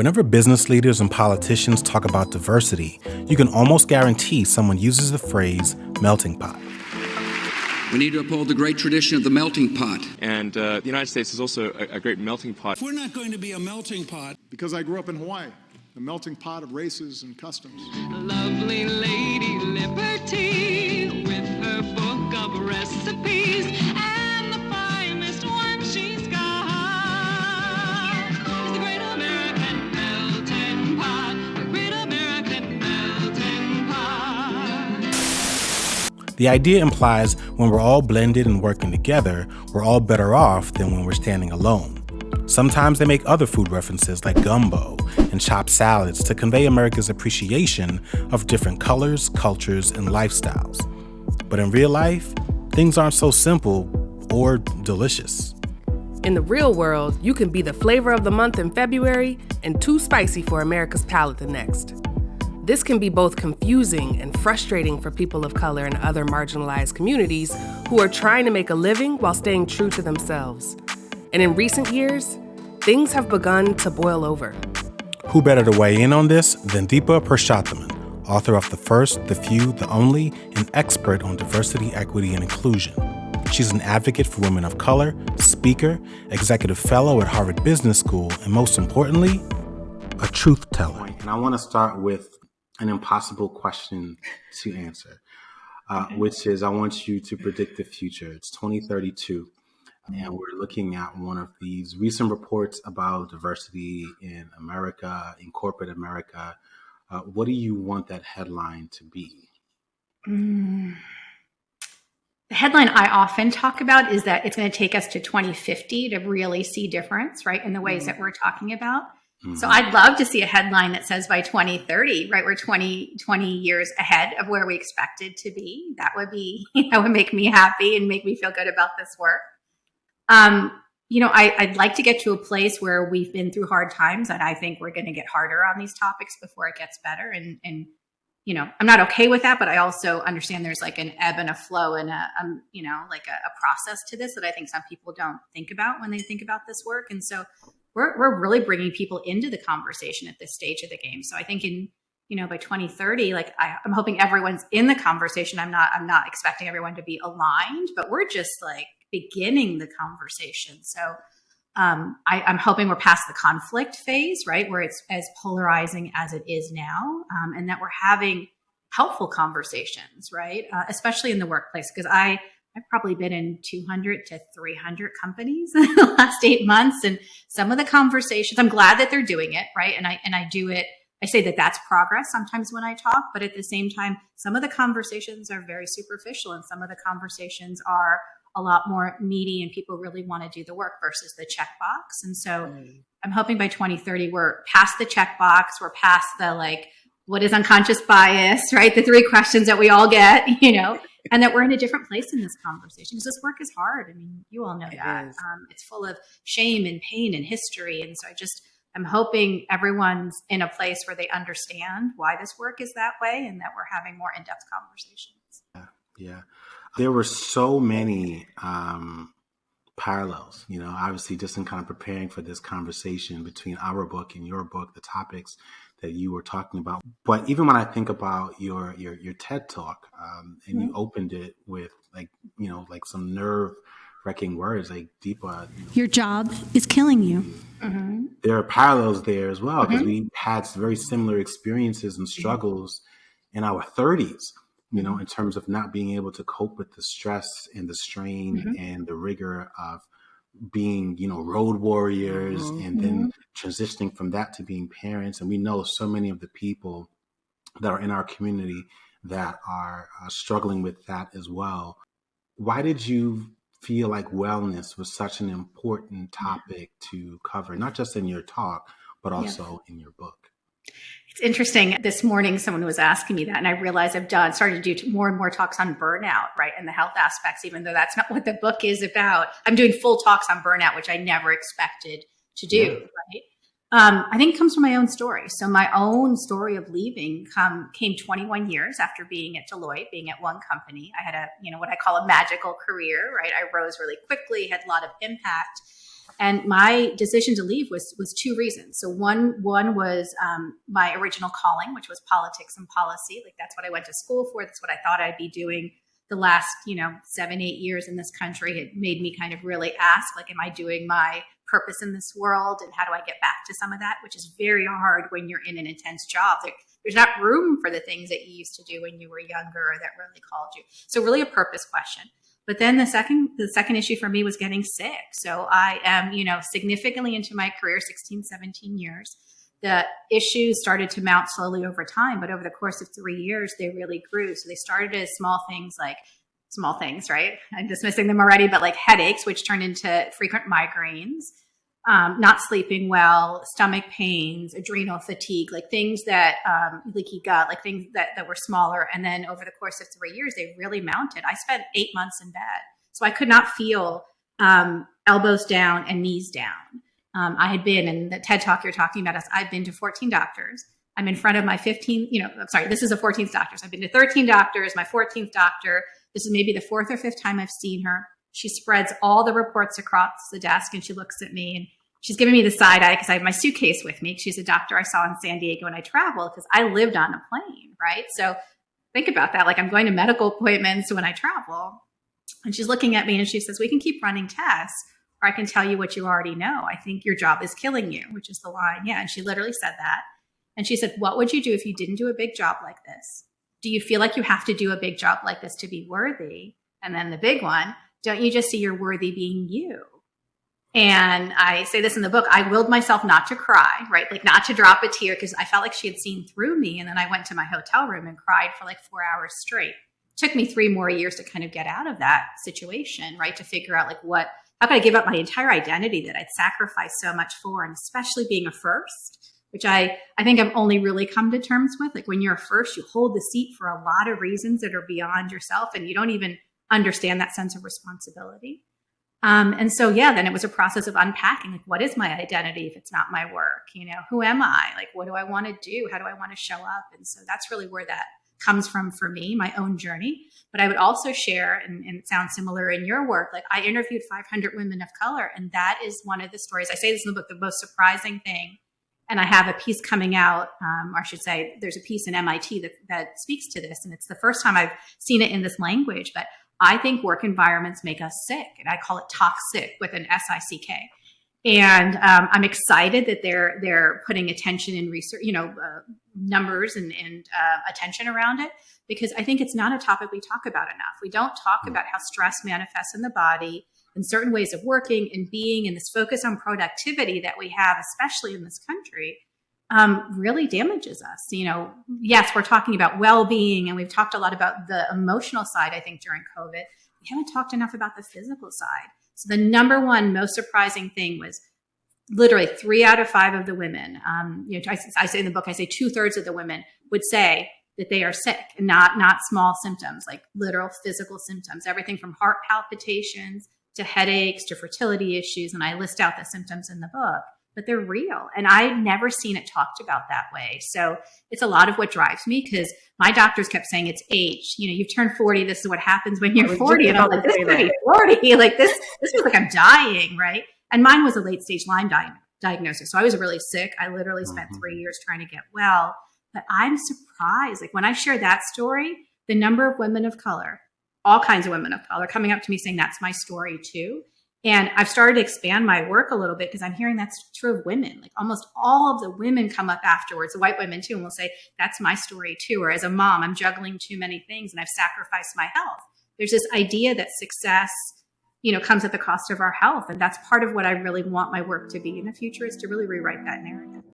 Whenever business leaders and politicians talk about diversity, you can almost guarantee someone uses the phrase melting pot. We need to uphold the great tradition of the melting pot. And the United States is also a great melting pot. We're not going to be a melting pot. Because I grew up in Hawaii, a melting pot of races and customs. Lovely Lady Liberty with her book of recipes and the finest one she's got is the Great American Melting Pot, the Great American Melting Pot. The idea implies when we're all blended and working together, we're all better off than when we're standing alone. Sometimes they make other food references like gumbo and chopped salads to convey America's appreciation of different colors, cultures, and lifestyles. But in real life, things aren't so simple or delicious. In the real world, you can be the flavor of the month in February and too spicy for America's palate the next. This can be both confusing and frustrating for people of color and other marginalized communities who are trying to make a living while staying true to themselves. And in recent years, things have begun to boil over. Who better to weigh in on this than Deepa Purushothman, author of The First, The Few, The Only, and expert on diversity, equity, and inclusion. She's an advocate for women of color, speaker, executive fellow at Harvard Business School, and most importantly, a truth teller. And I want to start with an impossible question to answer, which is I want you to predict the future. It's 2032. And we're looking at one of these recent reports about diversity in America, in corporate America. What do you want that headline to be? The headline I often talk about is that it's going to take us to 2050 to really see difference, right, in the ways that we're talking about. Mm-hmm. So I'd love to see a headline that says by 2030, right, we're 20 years ahead of where we expected to be. That would make me happy and make me feel good about this work. I'd like to get to a place where we've been through hard times, and I think we're going to get harder on these topics before it gets better. And I'm not okay with that, but I also understand there's like an ebb and a flow and a process to this that I think some people don't think about when they think about this work. And so we're really bringing people into the conversation at this stage of the game. So I think by 2030, I'm hoping everyone's in the conversation. I'm not expecting everyone to be aligned, but we're just like beginning the conversation. So I'm hoping we're past the conflict phase, right, where it's as polarizing as it is now, and that we're having helpful conversations, right, especially in the workplace, because I've probably been in 200 to 300 companies in the last 8 months, and some of the conversations, I'm glad that they're doing it, right, and I do it. I say that that's progress sometimes when I talk, but at the same time, some of the conversations are very superficial, and some of the conversations are a lot more meaty and people really want to do the work versus the checkbox. And so I'm hoping by 2030, we're past the checkbox, we're past the what is unconscious bias, right? The 3 questions that we all get, and that we're in a different place in this conversation because this work is hard. I mean, you all know that. It's full of shame and pain and history. And so I'm hoping everyone's in a place where they understand why this work is that way and that we're having more in-depth conversations. Yeah. There were so many parallels, obviously just in kind of preparing for this conversation between our book and your book, the topics that you were talking about. But even when I think about your TED Talk, and you opened it with some nerve-wracking words like Deepa. Your job is killing you. Mm-hmm. There are parallels there as well because we had very similar experiences and struggles in our 30s. In terms of not being able to cope with the stress and the strain and the rigor of being, road warriors and then transitioning from that to being parents. And we know so many of the people that are in our community that are struggling with that as well. Why did you feel like wellness was such an important topic to cover, not just in your talk, but also in your book? It's interesting. This morning, someone was asking me that, and I realized I've started to do more and more talks on burnout, right, and the health aspects, even though that's not what the book is about. I'm doing full talks on burnout, which I never expected to do, right? I think it comes from my own story. So my own story of leaving came 21 years after being at Deloitte, being at one company. I had what I call a magical career, right? I rose really quickly, had a lot of impact. And my decision to leave was two reasons. So one was my original calling, which was politics and policy. Like that's what I went to school for. That's what I thought I'd be doing the last, 7-8 years in this country. It made me kind of really ask, like, am I doing my purpose in this world? And how do I get back to some of that, which is very hard when you're in an intense job. There's not room for the things that you used to do when you were younger or that really called you. So really a purpose question. But then the second issue for me was getting sick. So I am, significantly into my career, 16, 17 years. The issues started to mount slowly over time, but over the course of 3 years, they really grew. So they started as small things, right? I'm dismissing them already, but like headaches, which turned into frequent migraines, not sleeping well, stomach pains, adrenal fatigue, like things that, leaky gut, like things that were smaller. And then over the course of 3 years, they really mounted. I spent 8 months in bed. So I could not feel elbows down and knees down. I had been in the TED Talk you're talking about. I've been to 14 doctors. I'm in front of my 15, this is the 14th doctors. I've been to 13 doctors, my 14th doctor. This is maybe the 4th or 5th time I've seen her. She spreads all the reports across the desk and she looks at me and she's giving me the side eye because I have my suitcase with me. She's a doctor I saw in San Diego when I traveled because I lived on a plane, right? So think about that. Like I'm going to medical appointments when I travel. And she's looking at me and she says, we can keep running tests or I can tell you what you already know. I think your job is killing you, which is the line. Yeah. And she literally said that. And she said, what would you do if you didn't do a big job like this? Do you feel like you have to do a big job like this to be worthy? And then the big one, don't you just see you're worthy being you? And I say this in the book, I willed myself not to cry, right? Like not to drop a tear because I felt like she had seen through me. And then I went to my hotel room and cried for like 4 hours straight. It took me 3 more years to kind of get out of that situation, right? To figure out like how could I give up my entire identity that I'd sacrificed so much for, and especially being a first, which I think I've only really come to terms with. Like when you're a first, you hold the seat for a lot of reasons that are beyond yourself and you don't even understand that sense of responsibility. And so, then it was a process of unpacking, like, what is my identity if it's not my work? Who am I? Like, what do I want to do? How do I want to show up? And so that's really where that comes from for me, my own journey. But I would also share, and it sounds similar in your work, like I interviewed 500 women of color. And that is one of the stories. I say this in the book, the most surprising thing. And I have a piece coming out, or I should say, there's a piece in MIT that speaks to this. And it's the first time I've seen it in this language. But I think work environments make us sick. And I call it toxic with an SICK. And I'm excited that they're putting attention in research, numbers and attention around it, because I think it's not a topic we talk about enough. We don't talk about how stress manifests in the body and certain ways of working and being, and this focus on productivity that we have, especially in this country, really damages us. Yes, we're talking about well-being and we've talked a lot about the emotional side, I think, during COVID. We haven't talked enough about the physical side. So the number one most surprising thing was literally 3 out of 5 of the women. I say in the book, I say 2/3 of the women would say that they are sick, and not small symptoms, like literal physical symptoms, everything from heart palpitations to headaches to fertility issues. And I list out the symptoms in the book, but they're real. And I've never seen it talked about that way. So it's a lot of what drives me, because my doctors kept saying it's age. You've turned 40. This is what happens when you're 40. And I'm like, this could be 40. Like this feels like I'm dying, right? And mine was a late stage Lyme diagnosis. So I was really sick. I literally spent 3 years trying to get well. But I'm surprised. Like when I share that story, the number of women of color, all kinds of women of color, coming up to me saying that's my story too. And I've started to expand my work a little bit because I'm hearing that's true of women. Like almost all of the women come up afterwards, the white women too, and will say, that's my story too. Or as a mom, I'm juggling too many things and I've sacrificed my health. There's this idea that success, comes at the cost of our health. And that's part of what I really want my work to be in the future, is to really rewrite that narrative.